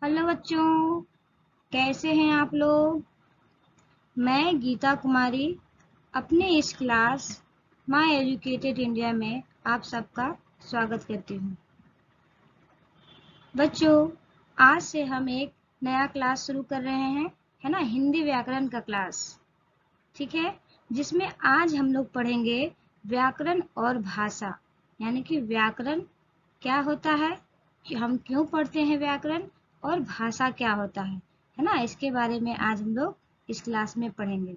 Hello बच्चों, कैसे हैं आप लोग। मैं गीता कुमारी अपने इस क्लास माय एजुकेटेड इंडिया में आप सबका स्वागत करती हूँ। बच्चों, आज से हम एक नया क्लास शुरू कर रहे हैं, है ना, हिंदी व्याकरण का क्लास। ठीक है, जिसमें आज हम लोग पढ़ेंगे व्याकरण और भाषा, यानी कि व्याकरण क्या होता है, कि हम क्यों पढ़ते हैं व्याकरण, और भाषा क्या होता है ना, इसके बारे में आज हम लोग इस क्लास में पढ़ेंगे।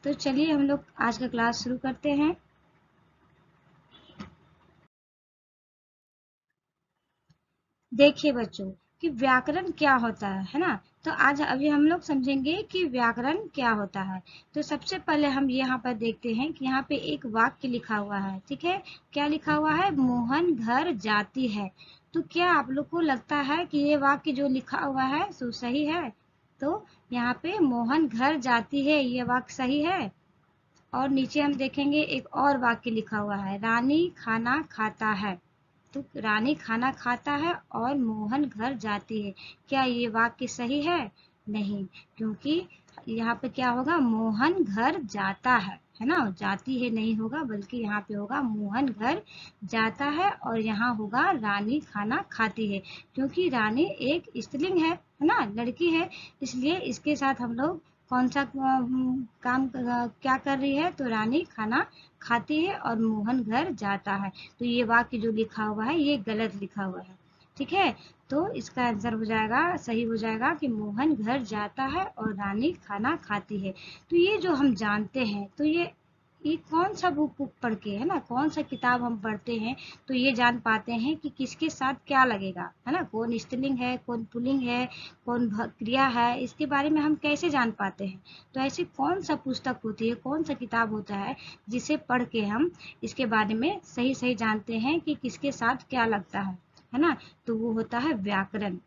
तो चलिए हम लोग आज का क्लास शुरू करते हैं। देखिए बच्चों कि व्याकरण क्या होता है ना। तो आज अभी हम लोग समझेंगे कि व्याकरण क्या होता है। तो सबसे पहले हम यहाँ पर देखते हैं कि यहाँ पे एक वाक्य लिखा हुआ है। ठीक है, क्या लिखा हुआ है, मोहन घर जाती है। तो क्या आप लोग को लगता है कि ये वाक्य जो लिखा हुआ है सो सही है? तो यहाँ पे मोहन घर जाती है, ये वाक्य सही है। और नीचे हम देखेंगे एक और वाक्य लिखा हुआ है, रानी खाना खाता है। तो रानी खाना खाता है और मोहन घर जाती है। क्या ये वाक्य सही है? नहीं, क्योंकि यहाँ पे क्या होगा, मोहन घर जाता है ना, जाती है नहीं होगा, बल्कि यहाँ पे होगा मोहन घर जाता है, और यहाँ होगा रानी खाना खाती है। क्योंकि रानी एक स्त्रीलिंग है ना, लड़की है, इसलिए इसके साथ हम लोग कौन सा काम क्या कर रही है, तो रानी खाना खाती है और मोहन घर जाता है। तो ये वाक्य जो लिखा हुआ है ये गलत लिखा हुआ है। ठीक है, तो इसका आंसर हो जाएगा, सही हो जाएगा कि मोहन घर जाता है और रानी खाना खाती है। तो ये जो हम जानते हैं, तो ये कौन सा बुक पढ़ के, है ना, कौन सा किताब हम पढ़ते हैं तो ये जान पाते हैं कि किसके साथ क्या लगेगा, है ना, कौन स्त्रीलिंग है, कौन पुल्लिंग है, कौन क्रिया है, इसके बारे में हम कैसे जान पाते हैं। तो ऐसी कौन सा पुस्तक होती है, कौन सा किताब होता है जिसे पढ़ के हम इसके बारे में सही सही जानते हैं कि किसके साथ क्या लगता है ना। तो वो होता है व्याकरण।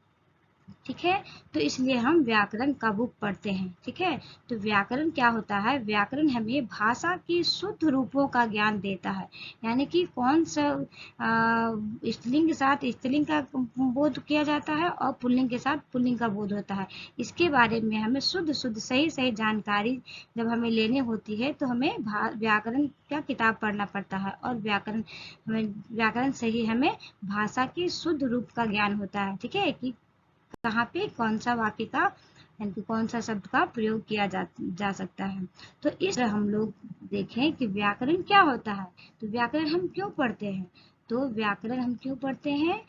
ठीक है, तो इसलिए हम व्याकरण का बुक पढ़ते हैं। ठीक है, तो व्याकरण क्या होता है, व्याकरण हमें भाषा के शुद्ध रूपों का ज्ञान देता है। यानी कि कौन सा स्त्रीलिंग के साथ स्त्रीलिंग का बोध किया जाता है और पुल्लिंग के साथ पुल्लिंग का बोध होता है, इसके बारे में हमें शुद्ध शुद्ध सही सही जानकारी जब हमें लेनी होती है तो हमें व्याकरण का किताब पढ़ना पड़ता है। और व्याकरण से ही हमें भाषा के शुद्ध रूप का ज्ञान होता है। ठीक है, कि कहाँ पे कौन सा वाक्य का, यानी कि कौन सा शब्द का प्रयोग किया जा सकता है। तो इस तरह हम लोग देखें कि व्याकरण क्या होता है। तो व्याकरण हम क्यों पढ़ते हैं, तो व्याकरण हम क्यों पढ़ते हैं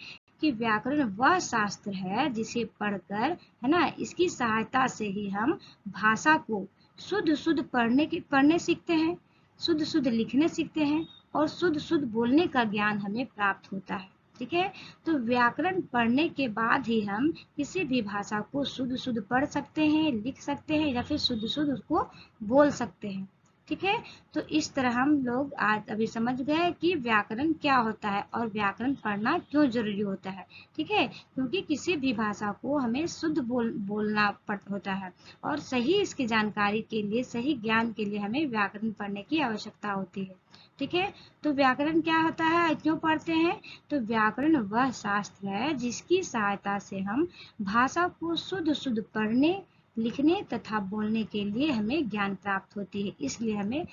कि व्याकरण वह शास्त्र है जिसे पढ़कर, है ना, इसकी सहायता से ही हम भाषा को शुद्ध शुद्ध पढ़ने सीखते हैं, शुद्ध शुद्ध लिखने सीखते हैं, और शुद्ध शुद्ध बोलने का ज्ञान हमें प्राप्त होता है। ठीक है, तो व्याकरण पढ़ने के बाद ही हम किसी भी भाषा को शुद्ध शुद्ध पढ़ सकते हैं, लिख सकते हैं, या फिर शुद्ध शुद्ध उसको बोल सकते हैं। ठीक है, तो इस तरह हम लोग आज अभी समझ गए कि व्याकरण क्या होता है और व्याकरण पढ़ना क्यों जरूरी होता है। ठीक है, क्योंकि किसी भी भाषा को हमें शुद्ध बोलना होता है, और सही इसकी जानकारी के लिए, सही ज्ञान के लिए हमें व्याकरण पढ़ने की आवश्यकता होती है। ठीक है, तो व्याकरण क्या होता है, क्यों पढ़ते हैं, तो व्याकरण वह शास्त्र है जिसकी सहायता से हम भाषा को शुद्ध शुद्ध पढ़ने, लिखने तथा बोलने के लिए हमें ज्ञान प्राप्त होती है। इसलिए हमें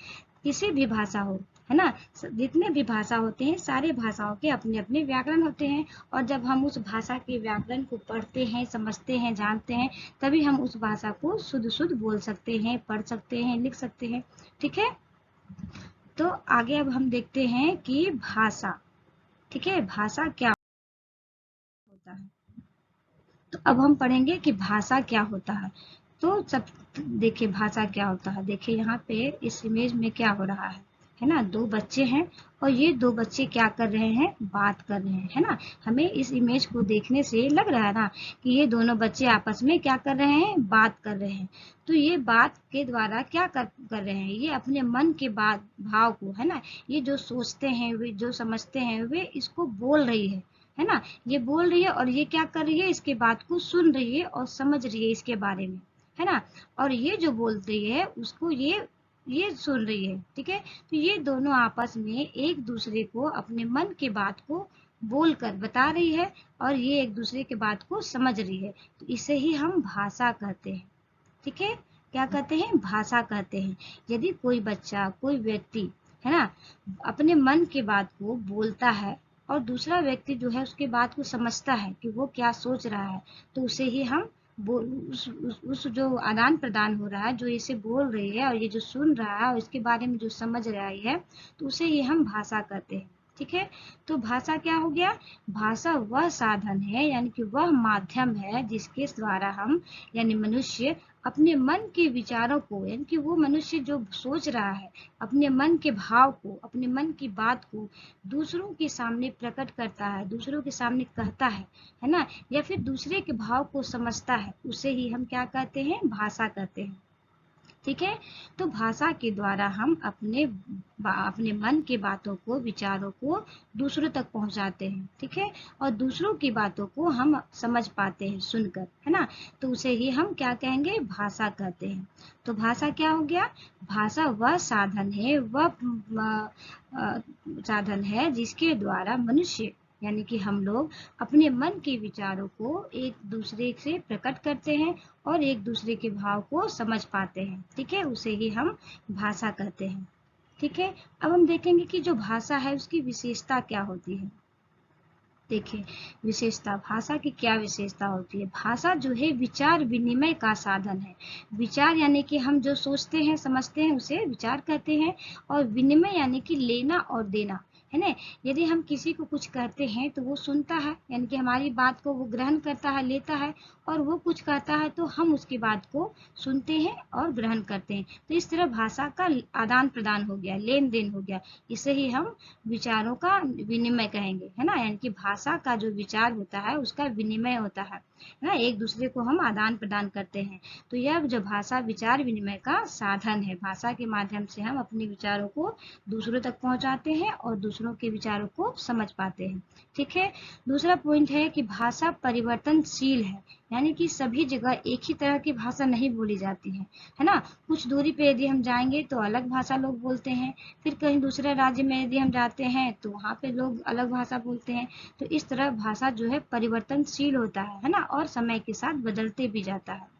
किसी भी भाषा हो, है ना, जितने भी भाषा होते हैं सारे भाषाओं के अपने अपने व्याकरण होते हैं, और जब हम उस भाषा के व्याकरण को पढ़ते हैं, समझते हैं, जानते हैं, तभी हम उस भाषा को शुद्ध शुद्ध बोल सकते हैं, पढ़ सकते हैं, लिख सकते हैं। ठीक है, तो आगे अब हम देखते हैं कि भाषा, ठीक है, भाषा क्या होता है। तो अब हम पढ़ेंगे कि भाषा क्या होता है। तो सब देखिए भाषा क्या होता है। देखिए यहाँ पे इस इमेज में क्या हो रहा है ना, दो बच्चे हैं, और ये दो बच्चे क्या कर रहे हैं, बात कर रहे हैं, है ना। हमें इस इमेज को देखने से लग रहा है ना कि ये दोनों बच्चे आपस में क्या कर रहे हैं, बात कर रहे हैं। तो ये बात के द्वारा क्या कर रहे हैं, ये अपने मन के बात भाव को, है ना, ये जो सोचते हैं, वे जो समझते हैं, वे इसको बोल रही है ना, ये बोल रही है, और ये क्या कर रही है, इसके बात को सुन रही है और समझ रही है इसके बारे में, है ना। और ये जो बोल रही है उसको ये सुन रही है। ठीक है, तो ये दोनों आपस में एक दूसरे को अपने मन के बात को बोलकर बता रही है और ये एक दूसरे के बात को समझ रही है, तो इसे ही हम भाषा कहते हैं। ठीक है, क्या कहते हैं? भाषा कहते हैं। यदि कोई बच्चा, कोई व्यक्ति, है ना, अपने मन की बात को बोलता है और दूसरा व्यक्ति जो है उसकी बात को समझता है कि वो क्या सोच रहा है, तो उसे ही हम उस जो आदान प्रदान हो रहा है, जो इसे बोल रही है और ये जो सुन रहा है और इसके बारे में जो समझ रही है, तो उसे ही हम भाषा कहते हैं। ठीक है, तो भाषा क्या हो गया? भाषा वह साधन है, यानी कि वह माध्यम है जिसके द्वारा हम, यानी मनुष्य, अपने मन के विचारों को, यानी कि वो मनुष्य जो सोच रहा है, अपने मन के भाव को, अपने मन की बात को दूसरों के सामने प्रकट करता है, दूसरों के सामने कहता है ना, या फिर दूसरे के भाव को समझता है, उसे ही हम क्या कहते हैं? भाषा कहते हैं। ठीक है, तो भाषा के द्वारा हम अपने मन की बातों को, विचारों को दूसरों तक पहुंचाते हैं। ठीक है, और दूसरों की बातों को हम समझ पाते हैं सुनकर, है ना, तो उसे ही हम क्या कहेंगे? भाषा कहते हैं। तो भाषा क्या हो गया? भाषा वह साधन है, वह साधन है जिसके द्वारा मनुष्य, यानी कि हम लोग, अपने मन के विचारों को एक दूसरे से प्रकट करते हैं और एक दूसरे के भाव को समझ पाते हैं। ठीक है, उसे ही हम भाषा कहते हैं। ठीक है, अब हम देखेंगे कि जो भाषा है उसकी विशेषता क्या होती है। देखिए, विशेषता, भाषा की क्या विशेषता होती है? भाषा जो है विचार विनिमय का साधन है। विचार यानी कि हम जो सोचते हैं, समझते हैं, उसे विचार कहते हैं, और विनिमय यानी कि लेना और देना, है ना। यदि हम किसी को कुछ कहते हैं तो वो सुनता है, यानी कि हमारी बात को वो ग्रहण करता है, लेता है, और वो कुछ कहता है तो हम उसकी बात को सुनते हैं और ग्रहण करते हैं। तो इस तरह भाषा का आदान प्रदान हो गया, लेन देन हो गया। इसे ही हम विचारों का विनिमय कहेंगे, है ना, यानी कि भाषा का जो विचार होता है उसका विनिमय होता है ना, एक दूसरे को हम आदान प्रदान करते हैं। तो यह जो भाषा विचार विनिमय का साधन है, भाषा के माध्यम से हम अपने विचारों को दूसरों तक पहुंचाते हैं और दूसरों के विचारों को समझ पाते हैं। ठीक है, दूसरा पॉइंट है कि भाषा परिवर्तनशील है, यानी कि सभी जगह एक ही तरह की भाषा नहीं बोली जाती है ना। कुछ दूरी पे यदि हम जाएंगे तो अलग भाषा लोग बोलते हैं, फिर कहीं दूसरे राज्य में यदि हम जाते हैं तो वहाँ पे लोग अलग भाषा बोलते हैं। तो इस तरह भाषा जो है परिवर्तनशील होता है ना, और समय के साथ बदलते भी जाता है।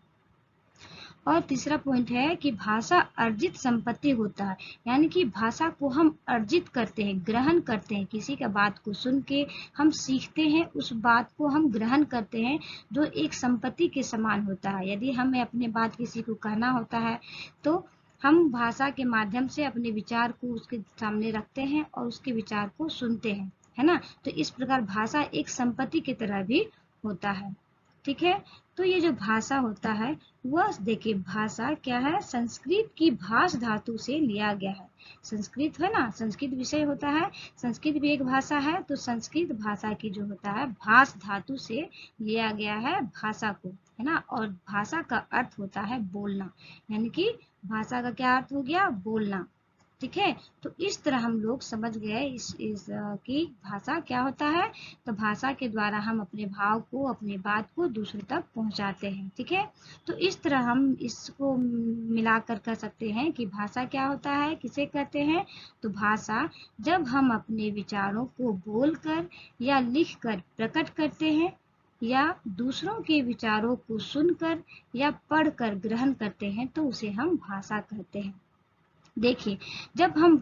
और तीसरा पॉइंट है कि भाषा अर्जित संपत्ति होता है, यानी कि भाषा को हम अर्जित करते हैं, ग्रहण करते हैं, किसी का बात को सुन के हम सीखते हैं, उस बात को हम ग्रहण करते हैं, जो एक संपत्ति के समान होता है। यदि हमें अपनी बात किसी को कहना होता है तो हम भाषा के माध्यम से अपने विचार को उसके सामने रखते हैं और उसके विचार को सुनते हैं, है ना। तो इस प्रकार भाषा एक संपत्ति की तरह भी होता है। ठीक है, तो ये जो भाषा होता है वह, देखिए, भाषा क्या है? संस्कृत की भाष धातु से लिया गया है। संस्कृत है ना, संस्कृत विषय होता है, संस्कृत भी एक भाषा है, तो संस्कृत भाषा की जो होता है भाष धातु से लिया गया है भाषा को, है ना। और भाषा का अर्थ होता है बोलना, यानी कि भाषा का क्या अर्थ हो गया? बोलना। ठीक है, तो इस तरह हम लोग समझ गए की भाषा क्या होता है। तो भाषा के द्वारा हम अपने भाव को, अपनी बात को दूसरों तक पहुंचाते हैं। ठीक है, तो इस तरह हम इसको मिलाकर कह सकते हैं कि भाषा क्या होता है, किसे कहते हैं। तो भाषा जब हम अपने विचारों को बोलकर या लिखकर प्रकट करते हैं, या दूसरों के विचारों को सुनकर या पढ़कर ग्रहण करते हैं, तो उसे हम भाषा कहते हैं। देखिए, जब हम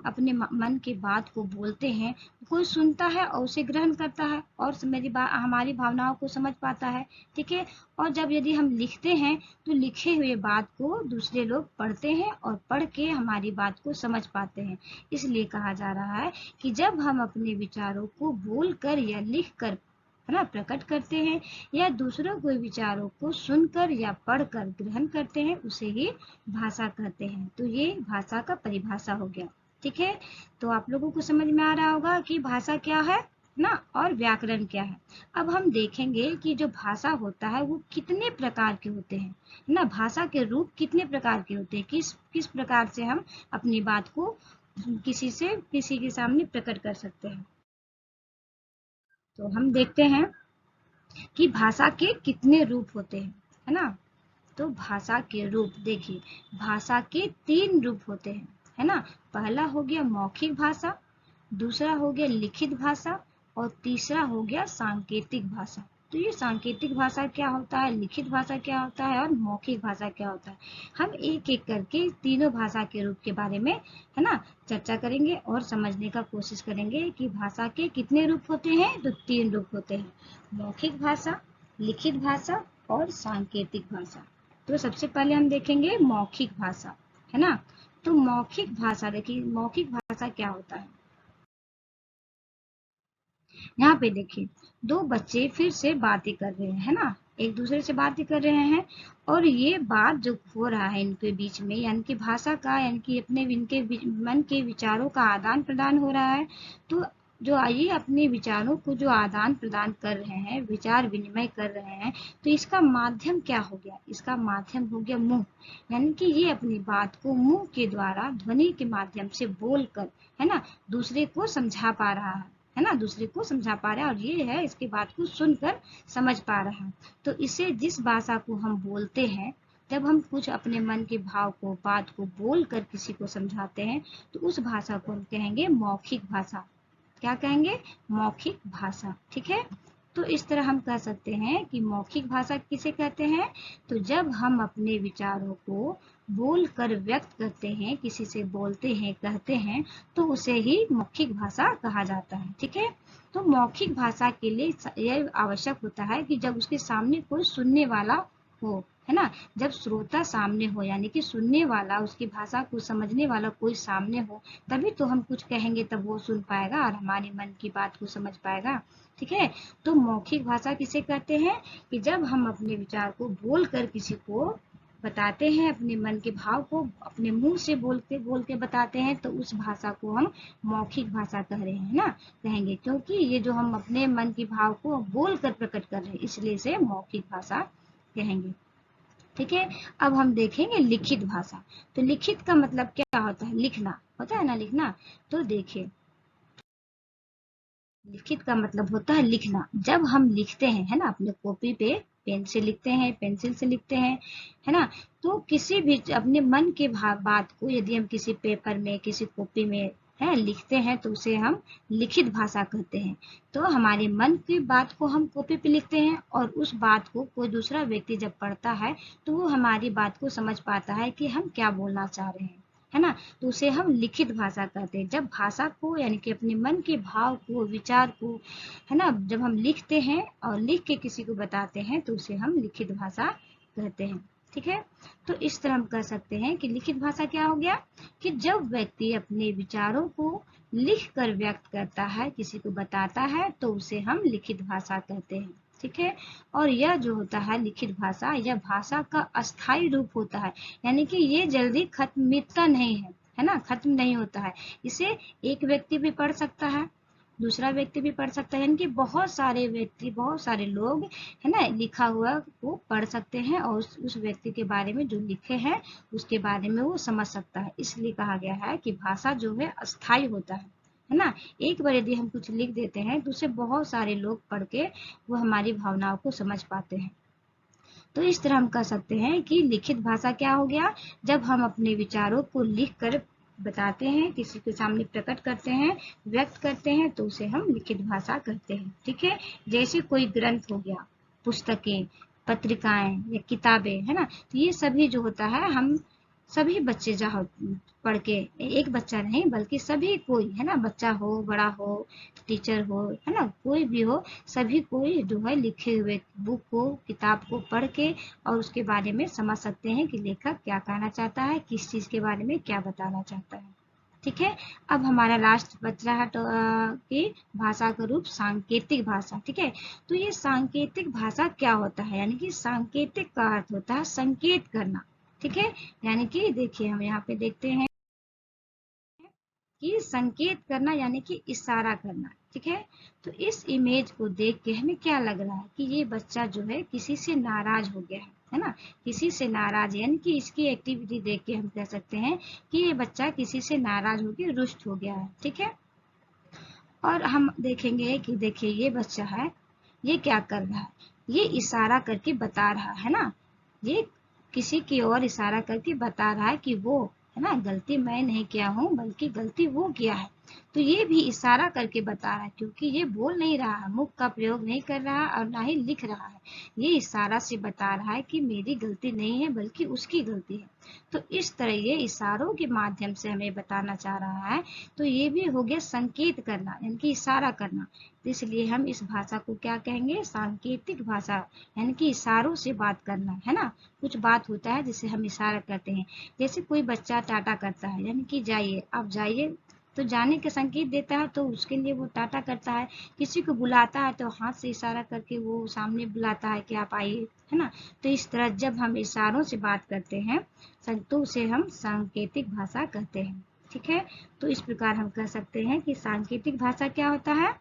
अपने मन की बात को बोलते हैं, कोई सुनता है और उसे ग्रहण करता है और हमारी भावनाओं को समझ पाता है। ठीक है, और जब यदि हम लिखते हैं तो लिखे हुए बात को दूसरे लोग पढ़ते हैं और पढ़ के हमारी बात को समझ पाते हैं। इसलिए कहा जा रहा है कि जब हम अपने विचारों को बोलकर या लिखकर, है ना, प्रकट करते हैं, या दूसरों के विचारों को सुनकर या पढ़कर ग्रहण करते हैं, उसे ही भाषा कहते हैं। तो ये भाषा का परिभाषा हो गया। ठीक है, तो आप लोगों को समझ में आ रहा होगा कि भाषा क्या है ना, और व्याकरण क्या है। अब हम देखेंगे कि जो भाषा होता है वो कितने प्रकार के होते हैं ना, भाषा के रूप कितने प्रकार के होते हैं, किस किस प्रकार से हम अपनी बात को किसी के सामने प्रकट कर सकते हैं। तो हम देखते हैं कि भाषा के कितने रूप होते हैं, है ना। तो भाषा के रूप देखिए, भाषा के 3 रूप होते हैं, है ना। पहला हो गया मौखिक भाषा, दूसरा हो गया लिखित भाषा, और तीसरा हो गया सांकेतिक भाषा। तो ये सांकेतिक भाषा क्या होता है, लिखित भाषा क्या होता है और मौखिक भाषा क्या होता है, हम एक एक करके तीनों भाषा के रूप के बारे में, है ना, चर्चा करेंगे और समझने का कोशिश करेंगे कि भाषा के कितने रूप होते हैं। तो 3 रूप होते हैं, मौखिक भाषा, लिखित भाषा और सांकेतिक भाषा। तो सबसे पहले हम देखेंगे मौखिक भाषा, है ना। तो मौखिक भाषा, देखिए मौखिक भाषा क्या होता है। यहाँ पे देखिए 2 बच्चे फिर से बातें कर रहे हैं, है ना, एक दूसरे से बातें कर रहे हैं और ये बात जो हो रहा है इनके बीच में, यानी कि भाषा का, यानी कि अपने इनके मन के विचारों का आदान प्रदान हो रहा है। तो जो ये अपने विचारों को जो आदान प्रदान कर रहे हैं, विचार विनिमय कर रहे हैं, तो इसका माध्यम क्या हो गया, इसका माध्यम हो गया मुंह। यानी कि ये अपनी बात को मुंह के द्वारा, ध्वनि के माध्यम से बोलकर, है ना, दूसरे को समझा पा रहा है ना, दूसरे को समझा पा रहा है और ये है इसकी बात को सुनकर समझ पा रहा है। तो इसे, जिस भाषा को हम बोलते हैं, जब हम कुछ अपने मन के भाव को, बात को बोलकर किसी को समझाते हैं, तो उस भाषा को हम कहेंगे मौखिक भाषा। क्या कहेंगे, मौखिक भाषा, ठीक है। तो इस तरह हम कह सकते हैं कि मौखिक भाषा किसे कहते हैं, तो जब हम अपने विचारों को बोलकर व्यक्त करते हैं, किसी से बोलते हैं, कहते हैं, तो उसे ही मौखिक भाषा कहा जाता है, ठीक है। तो मौखिक भाषा के लिए यह आवश्यक होता है कि जब उसके सामने कोई सुनने वाला हो, है ना, जब श्रोता सामने हो, यानी कि सुनने वाला, उसकी भाषा को समझने वाला कोई सामने हो, तभी तो हम कुछ कहेंगे, तब वो सुन पाएगा और हमारे मन की बात को समझ पाएगा, ठीक है। तो मौखिक भाषा किसे कहते हैं, कि जब हम अपने विचार को बोलकर किसी को बताते हैं, अपने मन के भाव को अपने मुंह से बोल के बताते हैं, तो उस भाषा को हम मौखिक भाषा कह रहे हैं ना, कहेंगे, क्योंकि ये जो हम अपने मन के भाव को बोलकर प्रकट कर रहे हैं, इसलिए इसे मौखिक भाषा कहेंगे, ठीक है। अब हम देखेंगे लिखित भाषा। तो लिखित का मतलब क्या होता है, लिखना होता है ना, लिखना। तो देखिए लिखित का मतलब होता है लिखना। जब हम लिखते हैं, है ना, अपने कॉपी पे पेन से लिखते हैं, पेंसिल से लिखते हैं, है ना, तो किसी भी अपने मन के भाव, बात को यदि हम किसी पेपर में, किसी कॉपी में, है, लिखते हैं, तो उसे हम लिखित भाषा कहते हैं। तो हमारे मन की बात को हम कॉपी पे लिखते हैं और उस बात को कोई दूसरा व्यक्ति जब पढ़ता है, तो वो हमारी बात को समझ पाता है कि हम क्या बोलना चाह रहे हैं, है ना। तो उसे हम लिखित भाषा कहते हैं। जब भाषा को, यानी कि अपने मन के भाव को, विचार को, है ना, जब हम लिखते हैं और लिख के किसी को बताते हैं, तो उसे हम लिखित भाषा कहते हैं, ठीक है। तो इस तरह हम कह सकते हैं कि लिखित भाषा क्या हो गया, कि जब व्यक्ति अपने विचारों को लिख कर व्यक्त करता है, किसी को बताता है, तो उसे हम लिखित भाषा कहते हैं, ठीक है। और यह जो होता है लिखित भाषा, यह भाषा का अस्थायी रूप होता है, यानी कि ये जल्दी खत्म, मिटता नहीं है ना, खत्म नहीं होता है। इसे एक व्यक्ति भी पढ़ सकता है, दूसरा व्यक्ति भी पढ़ सकता है, यानी कि बहुत सारे व्यक्ति, बहुत सारे लोग, है ना, लिखा हुआ को पढ़ सकते हैं और उस व्यक्ति के बारे में जो लिखे हैं उसके बारे में वो समझ सकता है। इसलिए कहा गया है कि भाषा जो है अस्थायी होता है ना। एक बार यदि हम कुछ लिख देते हैं, तो उसे बहुत सारे लोग पढ़ के वो हमारी भावनाओं को समझ पाते हैं। तो इस तरह हम कह सकते हैं कि लिखित भाषा क्या हो गया, जब हम अपने विचारों को लिख कर बताते हैं, किसी के सामने प्रकट करते हैं, व्यक्त करते हैं, तो उसे हम लिखित भाषा कहते हैं, ठीक है। जैसे कोई ग्रंथ हो गया, पुस्तकें, पत्रिकाएं या किताबें, है ना, तो ये सभी जो होता है, हम सभी बच्चे जहाँ पढ़ के, एक बच्चा नहीं बल्कि सभी कोई, है ना, बच्चा हो, बड़ा हो, टीचर हो, है ना, कोई भी हो, सभी कोई जो है लिखे हुए बुक को, किताब को पढ़ के और उसके बारे में समझ सकते हैं कि लेखक क्या कहना चाहता है, किस चीज के बारे में क्या बताना चाहता है, ठीक है। अब हमारा लास्ट बच रहा है कि भाषा का रूप सांकेतिक भाषा, ठीक है। तो ये सांकेतिक भाषा क्या होता है, यानी कि सांकेतिक का अर्थ होता है संकेत करना, ठीक है। यानी कि देखिए हम यहाँ पे देखते हैं कि संकेत करना यानी कि इशारा करना, ठीक है। तो इस इमेज को देख के हमें क्या लग रहा है कि ये बच्चा जो है किसी से नाराज हो गया है ना, किसी से नाराज है, यानी कि इसकी एक्टिविटी देख के हम कह सकते हैं कि ये बच्चा किसी से नाराज होकर रुष्ट हो गया है, ठीक है। और हम देखेंगे कि देखिए ये बच्चा है, ये क्या कर रहा है, ये इशारा करके बता रहा है ना, ये किसी की ओर इशारा करके बता रहा है कि वो, है ना, गलती मैं नहीं किया हूँ बल्कि गलती वो किया है। तो ये भी इशारा करके बता रहा है, क्योंकि ये बोल नहीं रहा है, मुख का प्रयोग नहीं कर रहा है और ना ही लिख रहा है, ये इशारा से बता रहा है कि मेरी गलती नहीं है बल्कि उसकी गलती है। तो इस तरह ये इशारों के माध्यम से हमें बताना चाह रहा है। तो ये भी हो गया संकेत करना, यानी कि इशारा करना। तो इसलिए हम इस भाषा को क्या कहेंगे, सांकेतिक भाषा, यानी कि इशारों से बात करना, है ना। कुछ बात होता है जिसे हम इशारा करते हैं, जैसे कोई बच्चा टाटा करता है, यानी कि जाइए, आप जाइए, तो जाने के संकेत देता है, तो उसके लिए वो टाटा करता है। किसी को बुलाता है तो हाथ से इशारा करके वो सामने बुलाता है कि आप आइए, है ना। तो इस तरह जब हम इशारों से बात करते हैं तो उसे हम सांकेतिक भाषा कहते हैं। ठीक है, तो इस प्रकार हम कह सकते हैं कि सांकेतिक भाषा क्या होता है,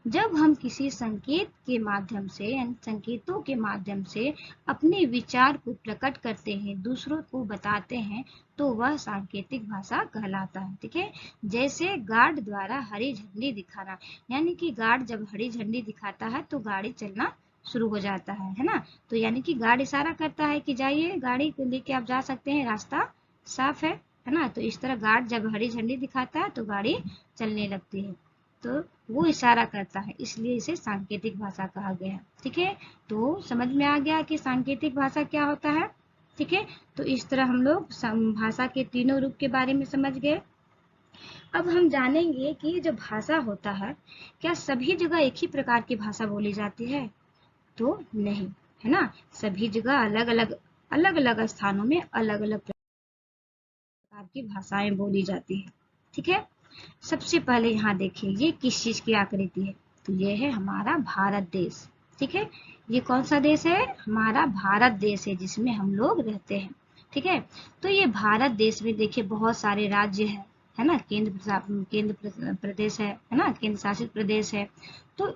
जब हम किसी संकेत के माध्यम से, यानी संकेतों के माध्यम से अपने विचार को प्रकट करते हैं, दूसरों को बताते हैं, तो वह सांकेतिक भाषा कहलाता है। ठीक है, जैसे गार्ड द्वारा हरी झंडी दिखाना, यानी कि गार्ड जब हरी झंडी दिखाता है तो गाड़ी चलना शुरू हो जाता है ना। तो यानी कि गार्ड इशारा करता है कि जाइए, गाड़ी को लेके आप जा सकते हैं, रास्ता साफ है ना। तो इस तरह गार्ड जब हरी झंडी दिखाता है तो गाड़ी चलने लगती है, तो वो इशारा करता है, इसलिए इसे सांकेतिक भाषा कहा गया। ठीक है, तो समझ में आ गया कि सांकेतिक भाषा क्या होता है। ठीक है, तो इस तरह हम लोग भाषा के तीनों रूप के बारे में समझ गए। अब हम जानेंगे कि जो भाषा होता है, क्या सभी जगह एक ही प्रकार की भाषा बोली जाती है, तो नहीं, है ना। सभी जगह अलग अलग स्थानों में अलग अलग प्रकार की भाषाएं बोली जाती है। ठीक है, सबसे पहले यहाँ देखिए ये किस चीज की आकृति है, तो ये है हमारा भारत देश। ठीक है, ये कौन सा देश है, हमारा भारत देश है, जिसमें हम लोग रहते हैं। ठीक है, तो ये भारत देश में देखिए बहुत सारे राज्य है ना, केंद्र प्रदेश है ना, केंद्र शासित प्रदेश है। तो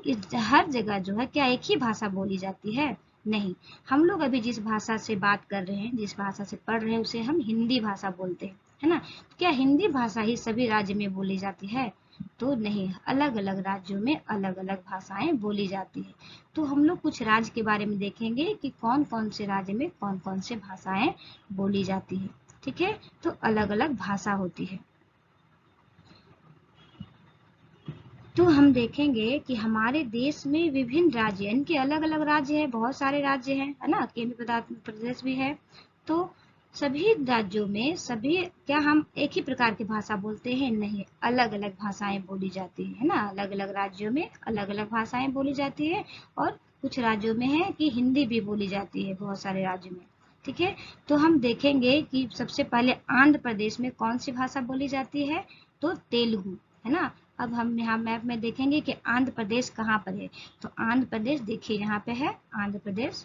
हर जगह जो है क्या एक ही भाषा बोली जाती है, नहीं। हम लोग अभी जिस भाषा से बात कर रहे हैं, जिस भाषा से पढ़ रहे हैं, उसे हम हिंदी भाषा बोलते हैं, है ना। तो क्या हिंदी भाषा ही सभी राज्य में बोली जाती है, तो नहीं, अलग अलग राज्यों में अलग अलग भाषाएं बोली जाती है। तो हम लोग कुछ राज्य के बारे में देखेंगे कि कौन कौन से राज्य में कौन कौन से भाषाएं बोली जाती है। ठीक है, तो अलग अलग भाषा होती है। तो हम देखेंगे कि हमारे देश में विभिन्न राज्य, इनके अलग अलग राज्य हैं, बहुत सारे राज्य हैं, है ना, केंद्र प्रदेश भी है। तो सभी राज्यों में सभी क्या हम एक ही प्रकार की भाषा बोलते हैं, नहीं, अलग अलग भाषाएं बोली जाती है ना। अलग अलग राज्यों में अलग अलग भाषाएं बोली जाती है, और कुछ राज्यों में है कि हिंदी भी बोली जाती है, बहुत सारे राज्यों में। ठीक है, तो हम देखेंगे कि सबसे पहले आंध्र प्रदेश में कौन सी भाषा बोली जाती है, तो तेलुगु, है ना। अब हम यहाँ मैप में देखेंगे कि आंध्र प्रदेश कहाँ पर है, तो आंध्र प्रदेश देखिए यहाँ पे है आंध्र प्रदेश,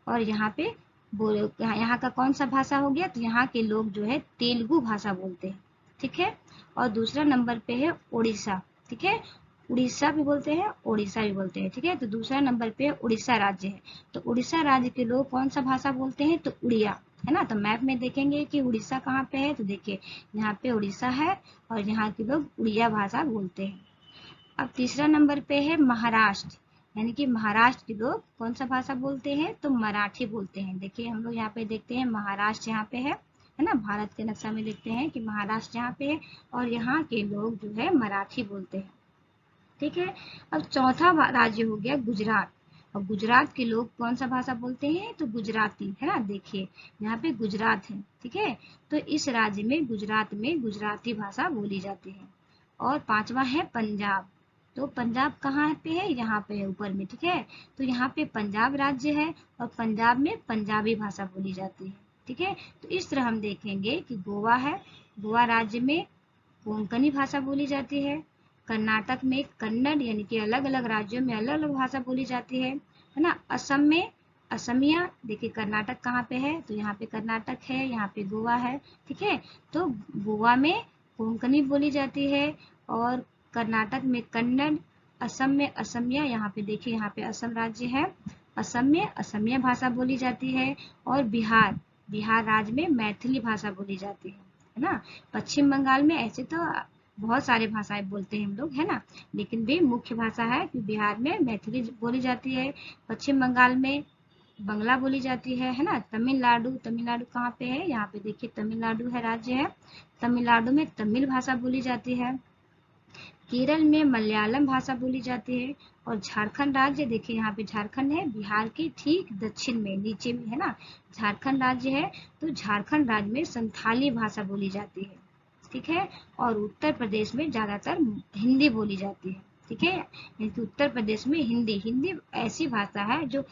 और यहाँ पे यहाँ का कौन सा भाषा हो गया, तो यहाँ के लोग जो है तेलुगु भाषा बोलते हैं। ठीक है, और दूसरा नंबर पे है उड़ीसा। ठीक है, उड़ीसा भी बोलते हैं, उड़ीसा भी बोलते हैं। ठीक है, तो दूसरा नंबर पे उड़ीसा राज्य है, तो उड़ीसा राज्य के लोग कौन सा भाषा बोलते हैं, तो उड़िया, है ना। तो मैप में देखेंगे कि उड़ीसा कहाँ पे है, तो देखिए यहाँ पे उड़ीसा है, और यहाँ के लोग उड़िया भाषा बोलते हैं। अब तीसरा नंबर पे है महाराष्ट्र, यानी कि महाराष्ट्र के लोग कौन सा भाषा बोलते हैं, तो मराठी बोलते हैं। देखिए हम लोग यहाँ पे देखते हैं महाराष्ट्र यहाँ पे है ना, भारत के नक्शा में देखते हैं कि महाराष्ट्र यहाँ पे है, और यहाँ के लोग जो है मराठी बोलते हैं। ठीक है, अब चौथा राज्य हो गया गुजरात, और गुजरात के लोग कौन सा भाषा बोलते हैं, तो गुजराती, है ना। देखिए यहाँ पे गुजरात है। ठीक है, तो इस राज्य में गुजरात में गुजराती भाषा बोली जाती है। और पांचवा है पंजाब, तो पंजाब कहाँ पे है, यहाँ पे है ऊपर में। ठीक है, तो यहाँ पे पंजाब राज्य है, और पंजाब में पंजाबी भाषा बोली जाती है। ठीक है, तो इस तरह हम देखेंगे कि गोवा है, गोवा राज्य में कोंकणी भाषा बोली जाती है। कर्नाटक में कन्नड़, यानी कि अलग अलग राज्यों में अलग अलग भाषा बोली जाती है ना। असम में असमिया, देखिए कर्नाटक कहाँ पे है, तो यहाँ पे कर्नाटक है, यहाँ पे गोवा है। ठीक है, तो गोवा में कोंकणी बोली जाती है, और कर्नाटक में कन्नड़, असम में असमिया, यहाँ पे देखिए यहाँ पे असम राज्य है, असम में असमिया भाषा बोली जाती है। और बिहार, बिहार राज्य में मैथिली भाषा बोली जाती है ना। पश्चिम बंगाल में ऐसे तो बहुत सारे भाषाएं बोलते हैं हम लोग, है ना, लेकिन भी मुख्य भाषा है कि बिहार में मैथिली बोली जाती है। पश्चिम बंगाल में बंगला बोली जाती है ना। तमिलनाडु, तमिलनाडु कहाँ पे है, यहाँ पे देखिए तमिलनाडु है, राज्य है, तमिलनाडु में तमिल भाषा बोली जाती है। केरल में मलयालम भाषा बोली जाती है। और झारखंड राज्य, देखिए यहाँ पे झारखंड है, बिहार के ठीक दक्षिण में नीचे में है ना, झारखंड राज्य है। तो झारखंड राज्य में संथाली भाषा बोली जाती है, ठीक है। और उत्तर प्रदेश में ज्यादातर हिंदी बोली जाती है, ठीक है। उत्तर प्रदेश में हिंदी, हिंदी ऐसी भाषा है जो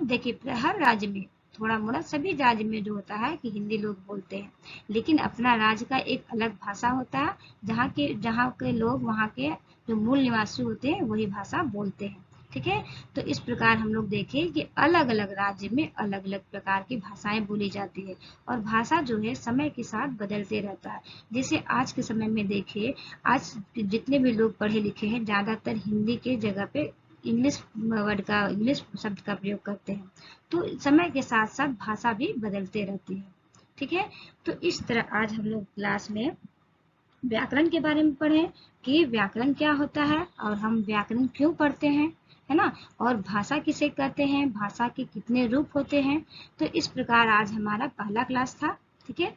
देखिए हर राज्य में थोड़ा मोड़ा सभी राज्य में जो होता है कि हिंदी लोग बोलते हैं, लेकिन अपना राज्य का एक अलग भाषा होता है, जहाँ के लोग वहाँ के जो मूल निवासी होते हैं वही भाषा बोलते हैं, ठीक है। तो इस प्रकार हम लोग देखें कि अलग अलग राज्य में अलग अलग प्रकार की भाषाएं बोली जाती है। और भाषा जो है समय के साथ बदलते रहता है। जैसे आज के समय में देखिए, आज जितने भी लोग पढ़े लिखे हैं ज्यादातर हिंदी के जगह पे इंग्लिश इंग्लिश शब्द का प्रयोग करते हैं। तो समय के साथ साथ भाषा भी बदलते रहती है, ठीक है। तो इस तरह आज हम लोग क्लास में व्याकरण के बारे में पढ़े कि व्याकरण क्या होता है और हम व्याकरण क्यों पढ़ते हैं, है ना। और भाषा किसे कहते हैं, भाषा के कितने रूप होते हैं। तो इस प्रकार आज हमारा पहला क्लास था, ठीक है।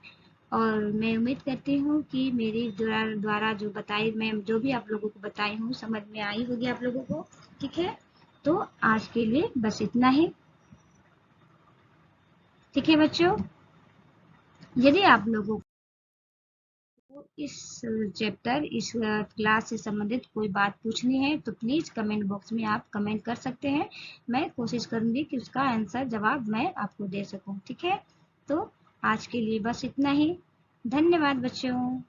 और मैं उम्मीद करती हूँ कि मेरी द्वारा जो बताई, मैं जो भी आप लोगों को बताई हूँ समझ में आई होगी आप लोगों को, ठीक है। तो आज के लिए बस इतना ही, ठीक है बच्चों। यदि आप लोगों को इस चैप्टर, इस क्लास से संबंधित कोई बात पूछनी है तो प्लीज कमेंट बॉक्स में आप कमेंट कर सकते हैं। मैं कोशिश करूंगी कि उसका आंसर जवाब मैं आपको दे सकूं, ठीक है। तो आज के लिए बस इतना ही। धन्यवाद बच्चों।